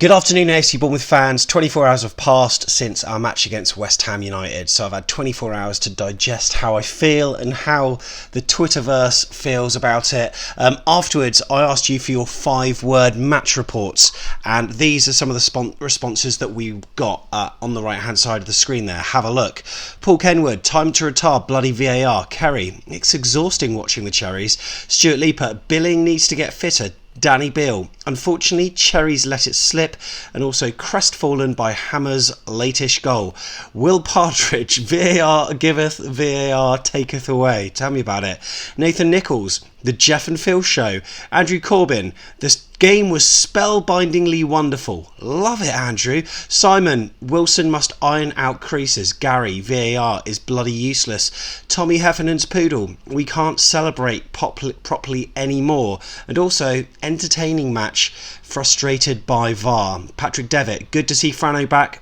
Good afternoon, AFC Bournemouth fans. 24 hours have passed since our match against West Ham United, so I've had 24 hours to digest how I feel and how the Twitterverse feels about it. Afterwards, I asked you for your 5-word match reports, and these are some of the responses that we got on the right-hand side of the screen there. Have a look. Paul Kenwood, time to retire bloody VAR. Kerry, it's exhausting watching the Cherries. Stuart Leaper, Billing needs to get fitter. Danny Beale, unfortunately Cherries let it slip, and also crestfallen by Hammer's latish goal. Will Partridge, VAR giveth, VAR taketh away. Tell me about it. Nathan Nichols, the Jeff and Phil show. Andrew Corbin, this game was spellbindingly wonderful. Love it, Andrew. Simon, Wilson must iron out creases. Gary, VAR is bloody useless. Tommy Heffernan's poodle, we can't celebrate properly anymore. And also, entertaining match, frustrated by VAR. Patrick Devitt, good to see Frano back.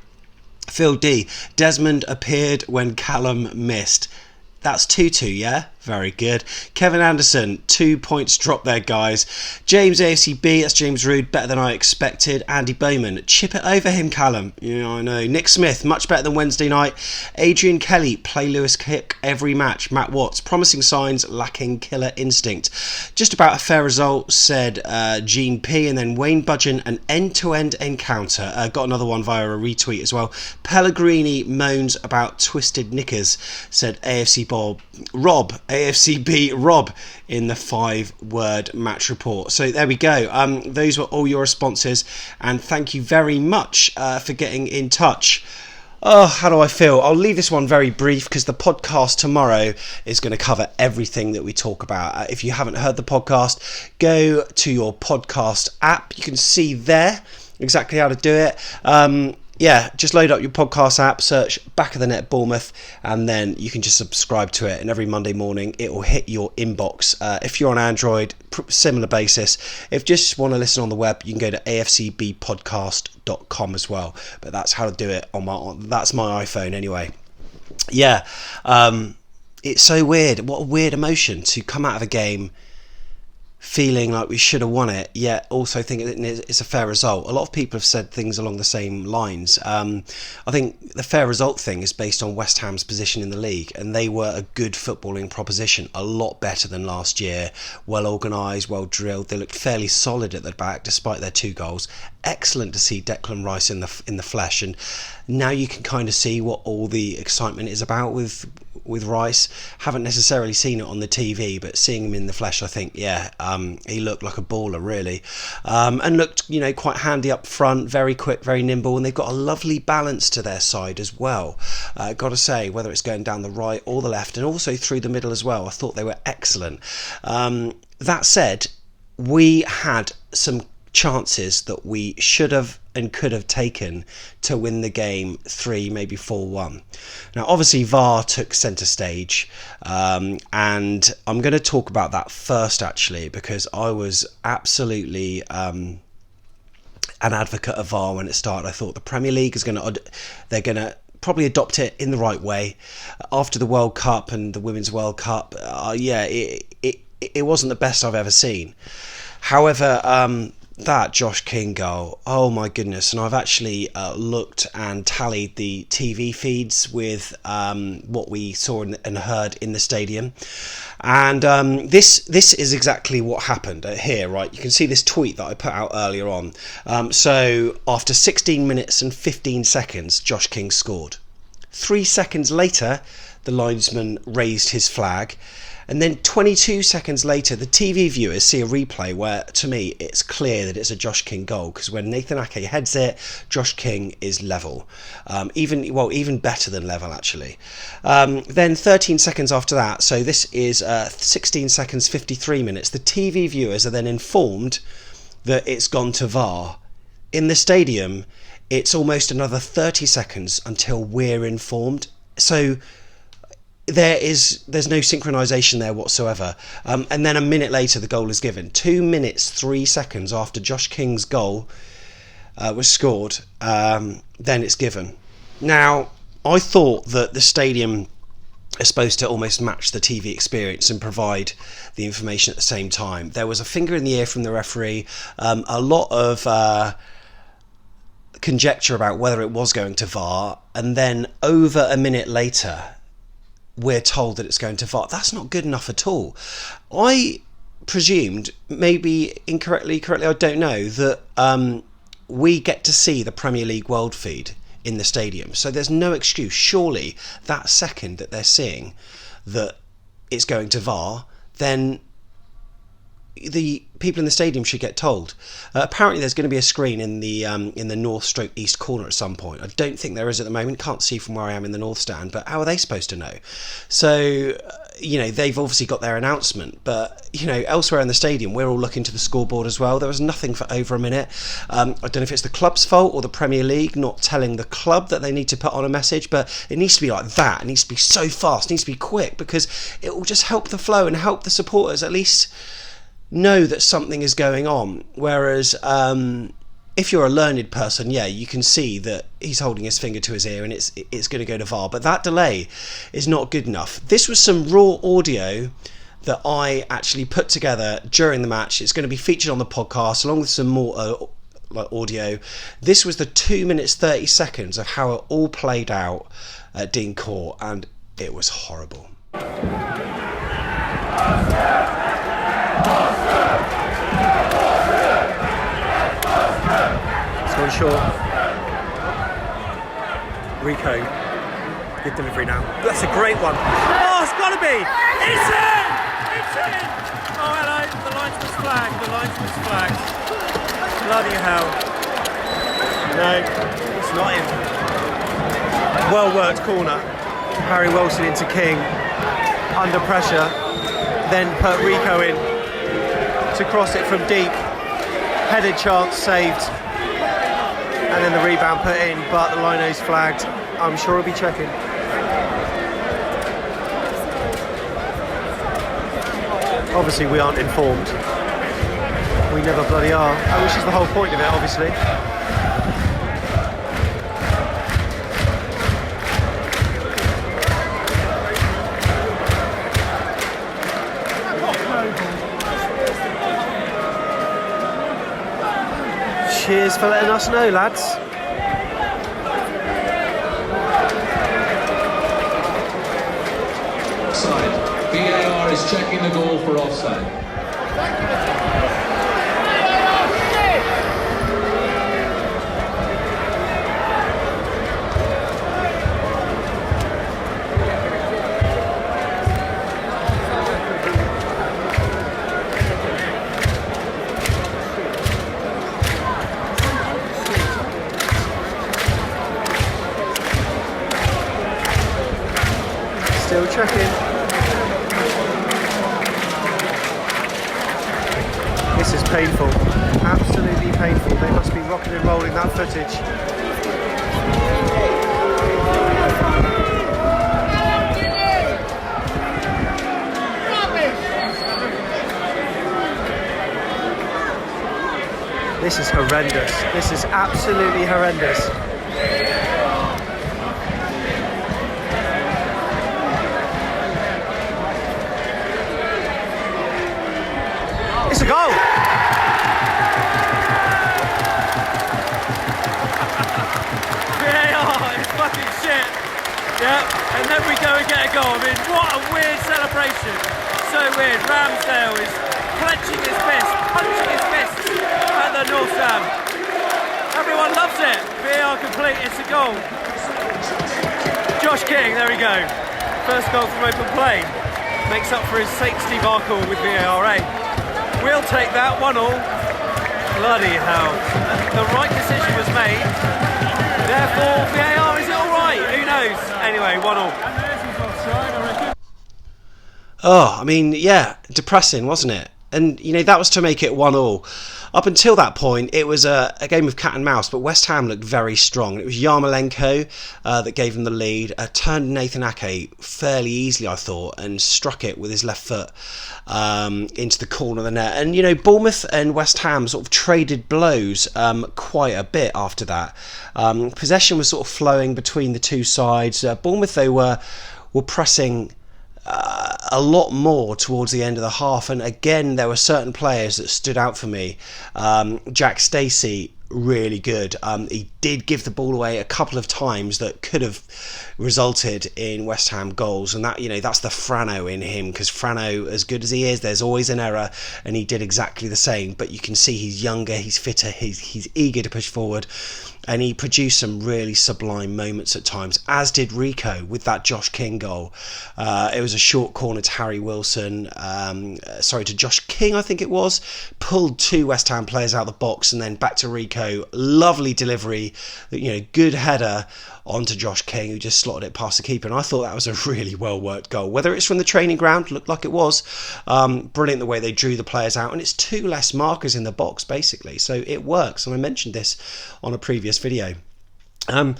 Phil D, Desmond appeared when Callum missed. That's 2-2, yeah? Very good. Kevin Anderson, 2 points dropped there, guys. James AFCB, that's James Rood, better than I expected. Andy Bowman, chip it over him, Callum. Yeah, I know. Nick Smith, much better than Wednesday night. Adrian Kelly, play Lewis Kick every match. Matt Watts, promising signs, lacking killer instinct. Just about a fair result, said Gene P. And then Wayne Budgeon, an end-to-end encounter. Got another one via a retweet as well. Pellegrini moans about twisted knickers, said Rob, AFCB Rob, in the 5-word match report. So there we go. Those were all your responses, and thank you very much for getting in touch. Oh, how do I feel? I'll leave this one very brief because the podcast tomorrow is going to cover everything that we talk about. If you haven't heard the podcast, go to your podcast app. You can see there exactly how to do it. Just load up your podcast app, search Back of the Net Bournemouth, and then you can just subscribe to it, and every Monday morning it will hit your inbox. If you're on Android, similar basis. If you just want to listen on the web, you can go to afcbpodcast.com as well, but that's how to do it that's my iPhone anyway. It's so weird. What a weird emotion to come out of a game feeling like we should have won it, yet also think it's a fair result. A lot of people have said things along the same lines. I think the fair result thing is based on West Ham's position in the league, and they were a good footballing proposition, a lot better than last year, well organised, well drilled. They looked fairly solid at the back despite their 2 goals. Excellent to see Declan Rice in the flesh, and now you can kind of see what all the excitement is about with Rice. Haven't necessarily seen it on the TV, but seeing him in the flesh, I think, he looked like a baller, really, and looked, quite handy up front, very quick, very nimble, and they've got a lovely balance to their side as well. Got to say, whether it's going down the right or the left, and also through the middle as well, I thought they were excellent. That said, we had some chances that we should have and could have taken to win the game 3, maybe 4-1. Now, obviously, VAR took centre stage, and I'm going to talk about that first, actually, because I was absolutely an advocate of VAR when it started. I thought the Premier League they're going to probably adopt it in the right way. After the World Cup and the Women's World Cup, it wasn't the best I've ever seen. However, that Josh King goal, oh my goodness. And I've actually looked and tallied the TV feeds with what we saw and heard in the stadium, and this is exactly what happened here, right? You can see this tweet that I put out earlier on. So after 16 minutes and 15 seconds, Josh King scored. 3 seconds later, the linesman raised his flag. And then 22 seconds later, the TV viewers see a replay where, to me, it's clear that it's a Josh King goal, because when Nathan Ake heads it, Josh King is level. Even better than level, actually. Then 13 seconds after that, so this is 16 seconds, 53 minutes, the TV viewers are then informed that it's gone to VAR. In the stadium, it's almost another 30 seconds until we're informed. So there's no synchronisation there whatsoever. And then a minute later, the goal is given. 2 minutes, 3 seconds after Josh King's goal was scored, then it's given. Now, I thought that the stadium is supposed to almost match the TV experience and provide the information at the same time. There was a finger in the ear from the referee, a lot of conjecture about whether it was going to VAR, and then over a minute later we're told that it's going to VAR. That's not good enough at all. I presumed, maybe correctly, I don't know, that we get to see the Premier League World feed in the stadium, so there's no excuse. Surely that second that they're seeing that it's going to VAR, then the people in the stadium should get told. Apparently there's going to be a screen in the north/east corner at some point. I don't think there is at the moment. Can't see from where I am in the north stand, but how are they supposed to know? So they've obviously got their announcement, but elsewhere in the stadium we're all looking to the scoreboard as well. There was nothing for over a minute. I don't know if it's the club's fault or the Premier League not telling the club that they need to put on a message, but it needs to be like that. It needs to be so fast, it needs to be quick, because it will just help the flow and help the supporters at least know that something is going on. Whereas if you're a learned person, you can see that he's holding his finger to his ear and it's going to go to VAR, but that delay is not good enough. This was some raw audio that I actually put together during the match. It's going to be featured on the podcast along with some more audio. This was the 2 minutes 30 seconds of how it all played out at Dean Court, and it was horrible. It's gone short. Rico, good delivery now. That's a great one. Oh, it's got to be! It's in! It's in! Oh, hello. The linesman's flag. The linesman's flag. Bloody hell. No, it's not in. Well worked corner. Harry Wilson into King. Under pressure. Then put Rico in to cross it from deep. Headed chance saved. And then the rebound put in, but the lino's flagged. I'm sure he'll be checking. Obviously we aren't informed. We never bloody are, which is the whole point of it, obviously. Cheers for letting us know, lads. Offside. VAR is checking the goal for offside. Still checking. This is painful. Absolutely painful. They must be rocking and rolling that footage. This is horrendous. This is absolutely horrendous. It's a goal! VAR is fucking shit. Yeah, and then we go and get a goal. I mean, what a weird celebration. So weird. Ramsdale is clenching his fist, punching his fists at the North Stand. Everyone loves it. VAR complete, it's a goal. Josh King, there we go. First goal from open play. Makes up for his 60 VAR call with VAR. We'll take that 1-1. Bloody hell. The right decision was made. Therefore, VAR, is it alright? Who knows? Anyway, 1-1. Oh, I mean, yeah, depressing, wasn't it? And, that was to make it 1-1. Up until that point, it was a game of cat and mouse, but West Ham looked very strong. It was Yarmolenko that gave them the lead, turned Nathan Ake fairly easily, I thought, and struck it with his left foot into the corner of the net. And, Bournemouth and West Ham sort of traded blows quite a bit after that. Possession was sort of flowing between the two sides. Bournemouth, they were pressing a lot more towards the end of the half, and again there were certain players that stood out for me. Jack Stacey really good. He did give the ball away a couple of times that could have resulted in West Ham goals, and that, that's the Frano in him, because Frano, as good as he is, there's always an error, and he did exactly the same. But you can see he's younger, he's fitter, he's eager to push forward, and he produced some really sublime moments at times, as did Rico with that Josh King goal. It was a short corner to Harry Wilson, to Josh King, I think it was, pulled two West Ham players out of the box, and then back to Rico. Lovely delivery, good header onto Josh King, who just slotted it past the keeper. And I thought that was a really well worked goal. Whether it's from the training ground, looked like it was. Brilliant the way they drew the players out, and it's two less markers in the box basically, so it works. And I mentioned this on a previous video. We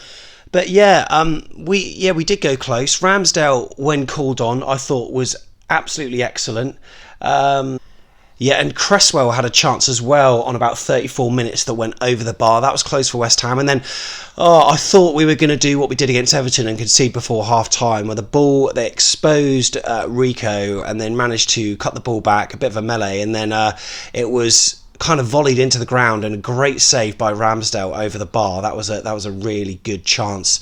did go close. Ramsdale, when called on, I thought was absolutely excellent. And Cresswell had a chance as well on about 34 minutes that went over the bar. That was close for West Ham. And then I thought we were going to do what we did against Everton and concede before half-time, where they exposed Rico and then managed to cut the ball back, a bit of a melee, and then it was kind of volleyed into the ground, and a great save by Ramsdale over the bar. That was a really good chance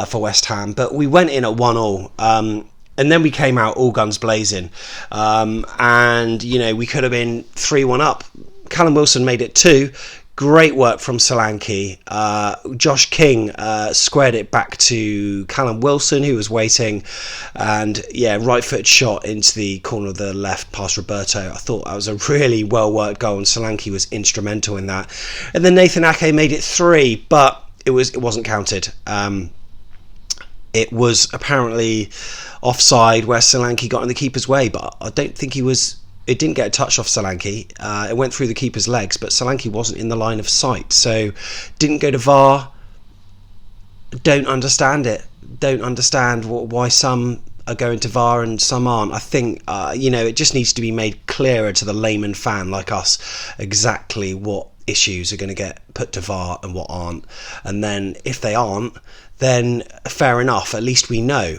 for West Ham. But we went in at 1-1. And then we came out all guns blazing. We could have been 3-1 up. Callum Wilson made it 2. Great work from Solanke. Josh King squared it back to Callum Wilson, who was waiting. And right-footed shot into the corner of the left past Roberto. I thought that was a really well-worked goal, and Solanke was instrumental in that. And then Nathan Ake made it 3, but it wasn't counted. It was apparently offside where Solanke got in the keeper's way, but I don't think it didn't get a touch off Solanke. It went through the keeper's legs, but Solanke wasn't in the line of sight, so didn't go to VAR. Don't understand it. Don't understand why some are going to VAR and some aren't. I think it just needs to be made clearer to the layman fan like us exactly what issues are going to get put to VAR and what aren't, and then if they aren't, then fair enough, at least we know.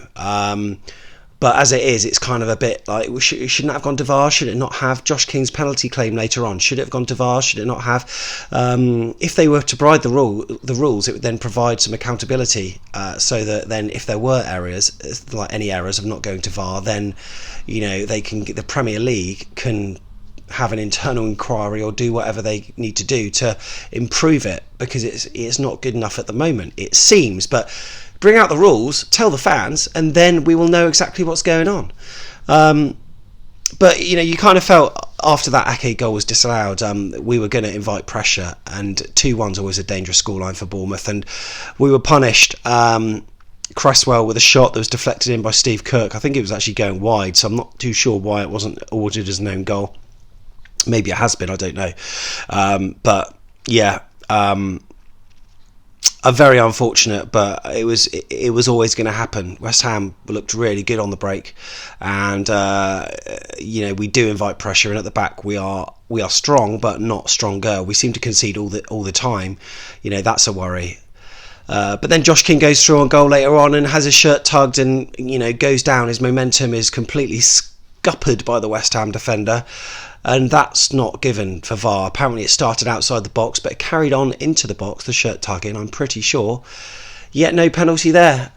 But as it is, it's kind of a bit like, shouldn't have gone to VAR? Should it not have Josh King's penalty claim later on? Should it have gone to VAR? Should it not have? If they were to provide the rules, it would then provide some accountability, so that then if there were errors, like any errors of not going to VAR, then the Premier League can have an internal inquiry or do whatever they need to do to improve it, because it's not good enough at the moment, it seems. But bring out the rules, tell the fans, and then we will know exactly what's going on. But you kind of felt after that Ake goal was disallowed, we were going to invite pressure, and 2-1's always a dangerous scoreline for Bournemouth, and we were punished. Cresswell with a shot that was deflected in by Steve Kirk. I think it was actually going wide, so I'm not too sure why it wasn't awarded as an own goal. Maybe it has been, I don't know. Very unfortunate, but it was always going to happen. West Ham looked really good on the break, and we do invite pressure, and at the back we are strong, but not stronger. We seem to concede all the time. That's a worry. But then Josh King goes through on goal later on and has his shirt tugged, and goes down. His momentum is completely scuppered by the West Ham defender, and that's not given for VAR. Apparently it started outside the box, but it carried on into the box, the shirt tugging, I'm pretty sure. Yet no penalty there.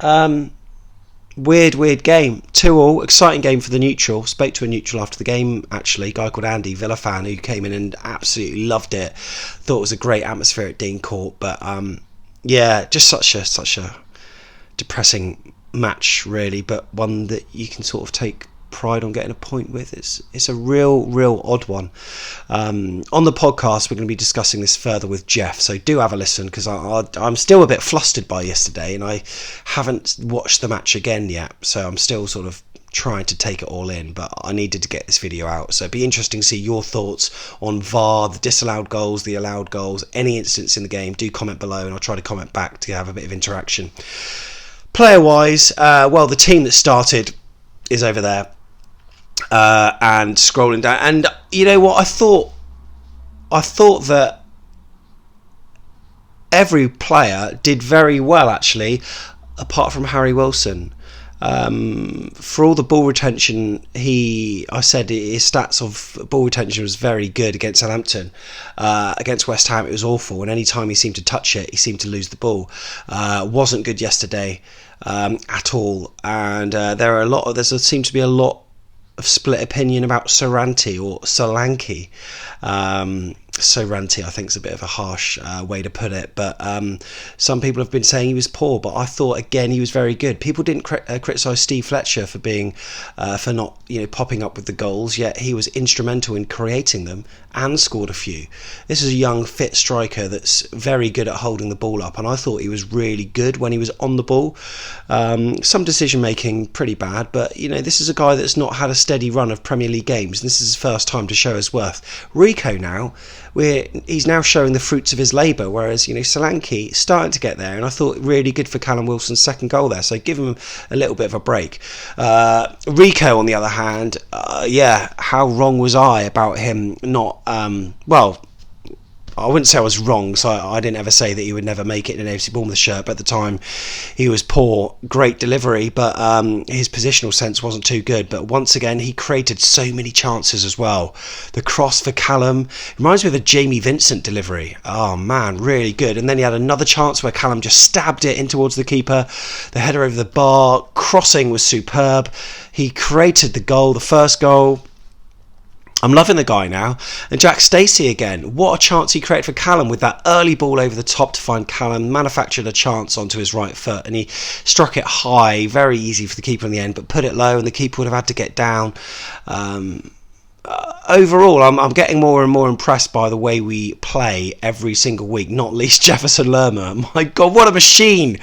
Weird game. 2-2, exciting game for the neutral. Spoke to a neutral after the game, actually, a guy called Andy, Villa fan, who came in and absolutely loved it. Thought it was a great atmosphere at Dean Court, but just such a depressing match, really, but one that you can sort of take pride on getting a point with. It's a real odd one. On the podcast we're going to be discussing this further with Jeff, so do have a listen, because I'm still a bit flustered by yesterday, and I haven't watched the match again yet, so I'm still sort of trying to take it all in, but I needed to get this video out. So it'd be interesting to see your thoughts on VAR, the disallowed goals, the allowed goals, any incidents in the game. Do comment below, and I'll try to comment back to have a bit of interaction. Player wise, the team that started is over there, and scrolling down, and you know what, I thought that every player did very well, actually, apart from Harry Wilson. For all the ball retention, I said his stats of ball retention was very good against Southampton. Against West Ham, it was awful, and any time he seemed to touch it, he seemed to lose the ball. Wasn't good yesterday at all, and there seemed to be a lot of split opinion about Solanke or Solanke. Solanke, I think, is a bit of a harsh way to put it, but some people have been saying he was poor, but I thought again he was very good. People didn't criticise Steve Fletcher for not popping up with the goals, yet he was instrumental in creating them and scored a few. This is a young fit striker that's very good at holding the ball up, and I thought he was really good when he was on the ball. Some decision making pretty bad, but this is a guy that's not had a steady run of Premier League games. This is his first time to show his worth. Rico now, he's now showing the fruits of his labour, whereas Solanke starting to get there, and I thought really good for Callum Wilson's second goal there, so give him a little bit of a break. Rico, on the other hand, how wrong was I about him not I wouldn't say I was wrong, so I didn't ever say that he would never make it in an AFC Bournemouth shirt, but at the time he was poor. Great delivery, but his positional sense wasn't too good. But once again, he created so many chances as well. The cross for Callum reminds me of a Jamie Vincent delivery. Oh man, really good. And then he had another chance where Callum just stabbed it in towards the keeper. The header over the bar, crossing was superb. He created the goal, the first goal. I'm loving the guy now. And Jack Stacey again. What a chance he created for Callum with that early ball over the top to find Callum. Manufactured a chance onto his right foot and he struck it high. Very easy for the keeper in the end, but put it low and the keeper would have had to get down. Overall, I'm getting more and more impressed by the way we play every single week, not least Jefferson Lerma. My God, what a machine!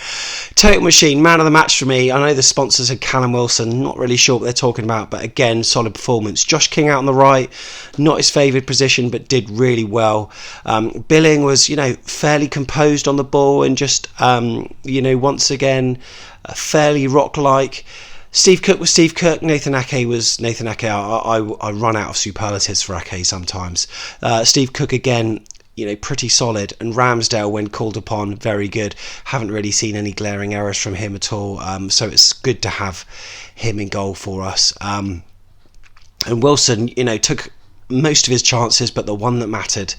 Total machine, man of the match for me. I know the sponsors had Callum Wilson, not really sure what they're talking about, but again, solid performance. Josh King out on the right, not his favoured position, but did really well. Billing was, fairly composed on the ball and just, once again, fairly rock-like. Steve Cook was Steve Cook. Nathan Ake was Nathan Ake. I run out of superlatives for Ake sometimes. Steve Cook again, pretty solid. And Ramsdale, when called upon, very good. Haven't really seen any glaring errors from him at all. So it's good to have him in goal for us. And Wilson, took most of his chances, but the one that mattered,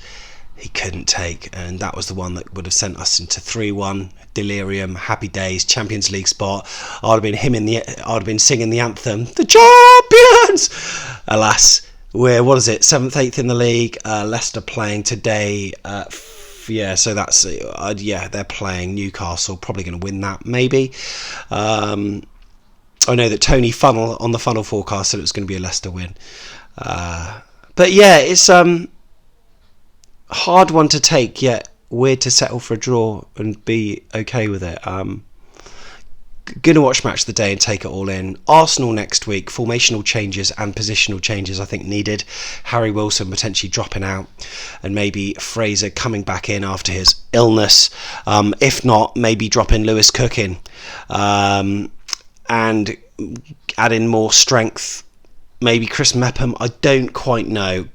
he couldn't take, and that was the one that would have sent us into 3-1 delirium, happy days, Champions League spot. I'd have been singing the anthem, the champions. Alas, we're 7th, 8th in the league. Leicester playing today. So that's they're playing Newcastle, probably going to win that, maybe. I know that Tony Funnel on the Funnel forecast said it was going to be a Leicester win. But yeah, it's hard one to take, yet weird to settle for a draw and be okay with it. Gonna watch match of the day and take it all in. Arsenal next week, formational changes and positional changes I think needed. Harry Wilson potentially dropping out and maybe Fraser coming back in after his illness. If not, maybe dropping Lewis Cook in and adding more strength. Maybe Chris Mepham, I don't quite know.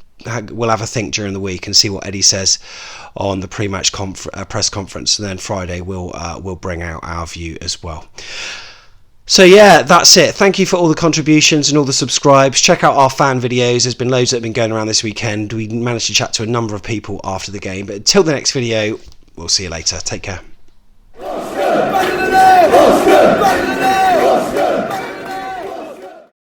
We'll have a think during the week and see what Eddie says on the pre-match press conference, and then Friday we'll bring out our view as well. So yeah, that's it. Thank you for all the contributions and all the subscribes. Check out our fan videos. There's been loads that have been going around this weekend. We managed to chat to a number of people after the game, but until the next video, we'll see you later. Take care.